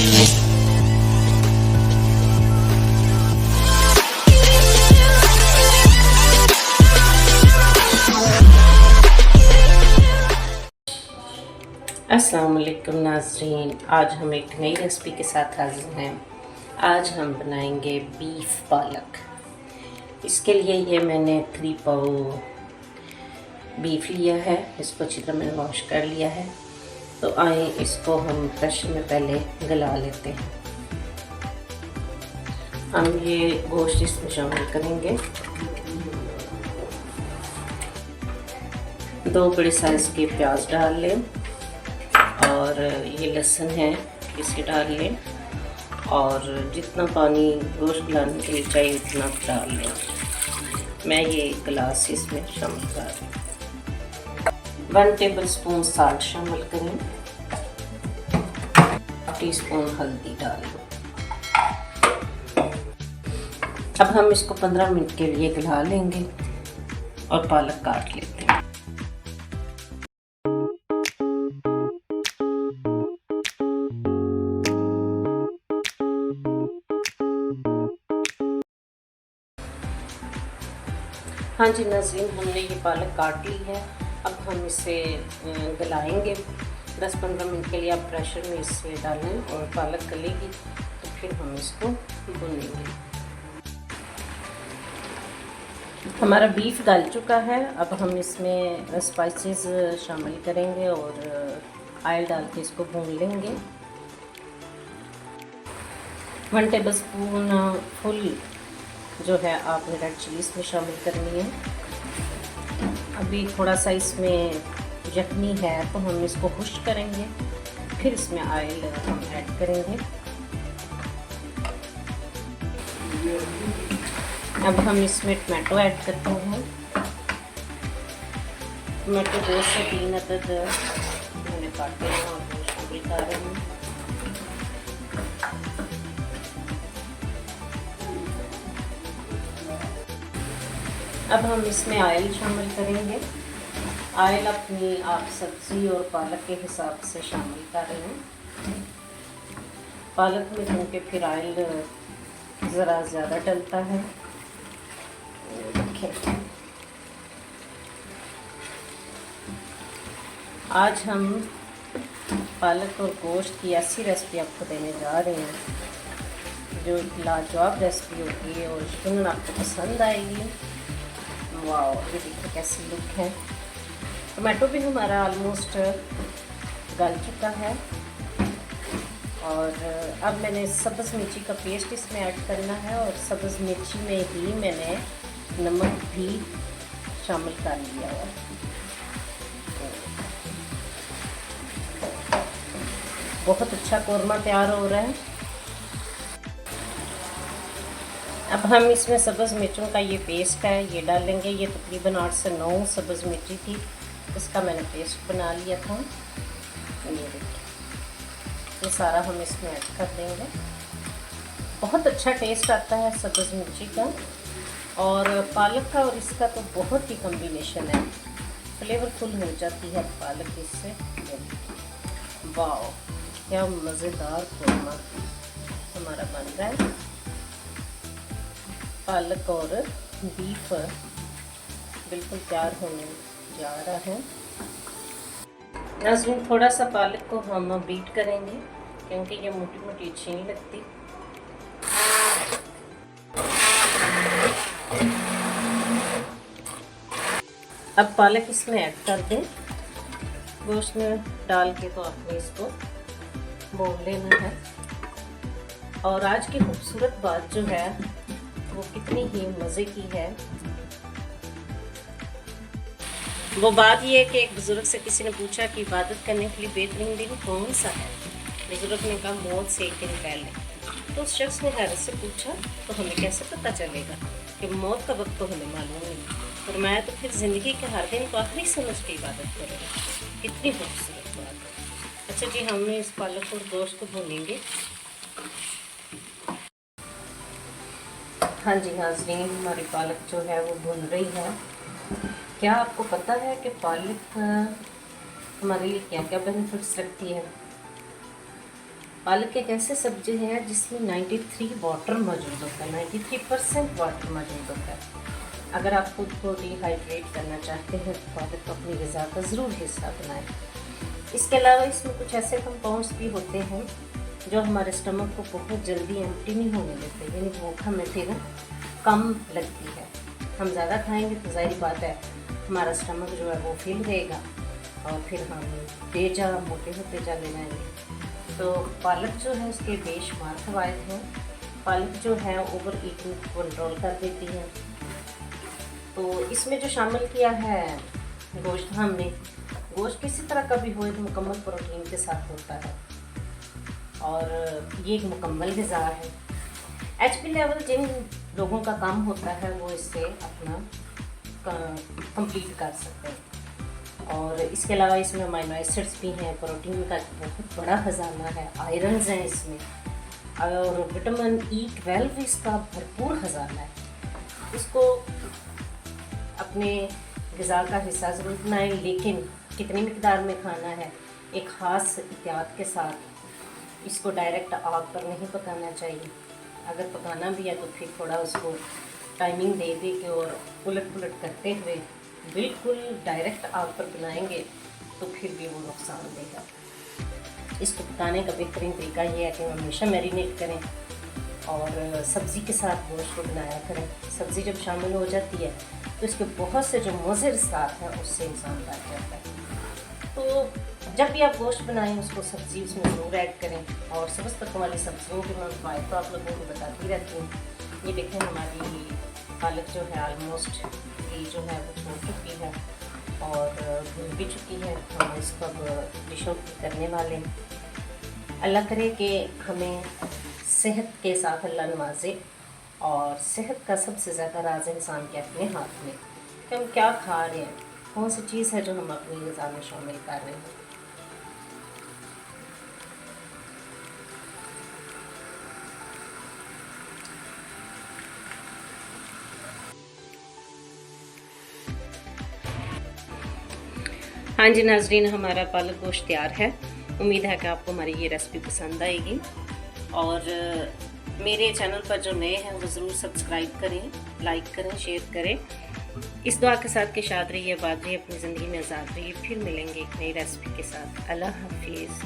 अस्सलाम वालेकुम नाज़रीन, आज हम एक नई रेसिपी के साथ हाजिर हैं। आज हम बनाएंगे बीफ पालक। इसके लिए ये मैंने 3 पाव बीफ लिया है। इसको अच्छी तरह मैंने वॉश कर लिया है। तो आए इसको हम प्रेशर में पहले गला लेते हैं। हम ये गोश्त इसमें शामिल करेंगे। 2 बड़े साइज़ के प्याज डाल लें और ये लहसुन है इसे डाल लें और जितना पानी गोश्त गलाने के लिए चाहिए उतना डाल लें। मैं ये 1 गिलास इसमें शामिल कर रही हूँ। 1 टेबलस्पून साल्ट शामिल करें, 1 टीस्पून हल्दी डालें। अब हम इसको 15 मिनट के लिए गला लेंगे और पालक काट लेते हैं। हाँ जी नाज़रीन, हमने ये पालक काट ली है। अब हम इसे गलाएंगे 10-15 मिनट के लिए। आप प्रेशर में इसे डालें और पालक गलेगी तो फिर हम इसको भूनेंगे। हमारा बीफ गल चुका है। अब हम इसमें स्पाइसेस शामिल करेंगे और ऑयल डाल के इसको भून लेंगे। 1 टेबलस्पून फुल जो है आपने रेड चिली इसमें शामिल करनी है। अभी थोड़ा सा इसमें यखनी है तो हम इसको खुश्क करेंगे, फिर इसमें ऑयल हम ऐड करेंगे। अब हम इसमें टमाटो ऐड करते हैं। टमाटो 2 से 3 अदद मैंने काटे हैं और शामिल कर रहे हैं। अब हम इसमें ऑयल शामिल करेंगे। ऑयल अपनी आप सब्ज़ी और पालक के हिसाब से शामिल कर रहे हैं। पालक में क्योंकि फिर ऑयल ज़रा ज़्यादा डलता है। देखिए, आज हम पालक और गोश्त की ऐसी रेसिपी आपको देने जा रहे हैं जो लाजवाब रेसिपी होगी और यकीनन आपको पसंद आएगी। वाह, ये देखिए कैसी लुक है। टमाटो भी हमारा ऑलमोस्ट गल चुका है और अब मैंने सब्ज़ मिर्ची का पेस्ट इसमें ऐड करना है और सब्ज़ मिर्ची में ही मैंने नमक भी शामिल कर लिया है। बहुत अच्छा कौरमा तैयार हो रहा है। अब हम इसमें सब्ज़ मिर्चों का ये पेस्ट है ये डालेंगे। ये तकरीबन 8 से 9 सब्ज़ मिर्ची थी, इसका मैंने पेस्ट बना लिया था। ये देखिए, ये सारा हम इसमें ऐड कर देंगे। बहुत अच्छा टेस्ट आता है सब्ज़ मिर्ची का और पालक का, और इसका तो बहुत ही कॉम्बिनेशन है। फ्लेवरफुल हो जाती है पालक इससे। वाह, क्या मज़ेदार कौरमा हमारा बन रहा है। पालक और बीफ बिल्कुल तैयार होने जा रहा है। नाज़रीन, थोड़ा सा पालक को हम बीट करेंगे क्योंकि ये मोटी मोटी अच्छी नहीं लगती। अब पालक इसमें ऐड कर दें। गोश्त में डाल के तो आपने इसको भून लेना है। और आज की खूबसूरत बात जो है वो कितनी ही मज़े की है। वो बात ये है कि एक बुज़ुर्ग से किसी ने पूछा कि इबादत करने के लिए बेहतरीन दिन कौन सा है। बुज़ुर्ग ने कहा मौत से 1 दिन पहले। तो उस शख्स ने हैरत से पूछा तो हमें कैसे पता चलेगा कि मौत का वक्त तो हमें मालूम नहीं। फरमाया तो फिर ज़िंदगी के हर दिन को आखिरी समझ के इबादत करेंगे। कितनी खूबसूरत बात है। अच्छा जी, हमने इस पालक और गोश्त को भूनेंगे। हाँ जी नाज़रीन, हमारी पालक जो है वो भुन रही है। क्या आपको पता है कि पालक हमारे लिए क्या क्या बेनिफिट्स रखती है? पालक एक ऐसे सब्जी है जिसमें 93 वाटर मौजूद होता है, 93% वाटर मौजूद होता है। अगर आप खुद को डिहाइड्रेट करना चाहते हैं तो पालक को अपनी ग़िज़ा का ज़रूर हिस्सा बनाएं। इसके अलावा इसमें कुछ ऐसे कंपाउंड्स भी होते हैं जो हमारे स्टमक को बहुत जल्दी एम्प्टी नहीं होने देते, यानी भूख हमें फिर कम लगती है। हम ज़्यादा खाएंगे तो ज़ाहिर बात है हमारा स्टमक जो है वो फिल रहेगा और फिर हम बेजा मोटे होते चले जाएंगे। तो पालक जो है उसके बेशुमार फ़वाइद हैं। पालक जो है ओवर ईटिंग को कंट्रोल कर देती है। तो इसमें जो शामिल किया है गोश्त, हमने गोश्त किसी तरह का भी हो एक मुकम्मल प्रोटीन के साथ होता है और ये एक मुकम्मल ग़िज़ा है। HP लेवल जिन लोगों का कम होता है वो इससे अपना कंप्लीट कर सकते हैं। और इसके अलावा इसमें अमीनो एसिड्स भी हैं, प्रोटीन का बहुत बड़ा खजाना है, आयरन्स हैं इसमें और विटामिन E12 इसका भरपूर खजाना है। इसको अपने ग़िज़ा का हिस्सा ज़रूर बनाएं, लेकिन कितनी मिकदार में खाना है एक ख़ास एहतियात के साथ। इसको डायरेक्ट आग पर नहीं पकाना चाहिए। अगर पकाना भी है तो फिर थोड़ा उसको टाइमिंग दे दे के और उलट पुलट करते हुए, बिल्कुल डायरेक्ट आग पर बनाएंगे तो फिर भी वो नुकसान देगा। इसको पकाने का बेहतरीन तरीका ये है कि हमेशा मैरिनेट करें और सब्ज़ी के साथ गोश्त को बनाया करें। सब्ज़ी जब शामिल हो जाती है तो इसके बहुत से जो मुज़र साथ हैं उससे इंसान बच जाता है। तो जब भी आप गोश्त बनाएं उसको सब्ज़ी उसमें ज़रूर ऐड करें। और सब्ज़ पकने वाली सब्जियों के मैं फ़ायदे तो आप लोगों को बताती रहती हूँ। ये देखें हमारी पालक जो है आलमोस्ट ये जो है वो छोड़ चुकी है और भून भी चुकी है। हम इसको अब डिश आउट करने वाले हैं। अल्लाह करे कि हमें सेहत के साथ अल्लाह नवाजे और सेहत का सबसे ज़्यादा राज इंसान के अपने हाथ में कि हम क्या खा रहे हैं, कौन सी चीज़ है जो हम अपनी ग़िज़ा में शामिल कर रहे हैं। हाँ जी नाज़रीन, हमारा पालक गोश्त तैयार है। उम्मीद है कि आपको हमारी ये रेसिपी पसंद आएगी और मेरे चैनल पर जो नए हैं वो ज़रूर सब्सक्राइब करें, लाइक करें, शेयर करें। इस दुआ के साथ कि शाद रहिए, आबाद रहिए, अपनी ज़िंदगी में आज़ाद रहिए। फिर मिलेंगे एक नई रेसिपी के साथ। अल्लाह हाफिज़।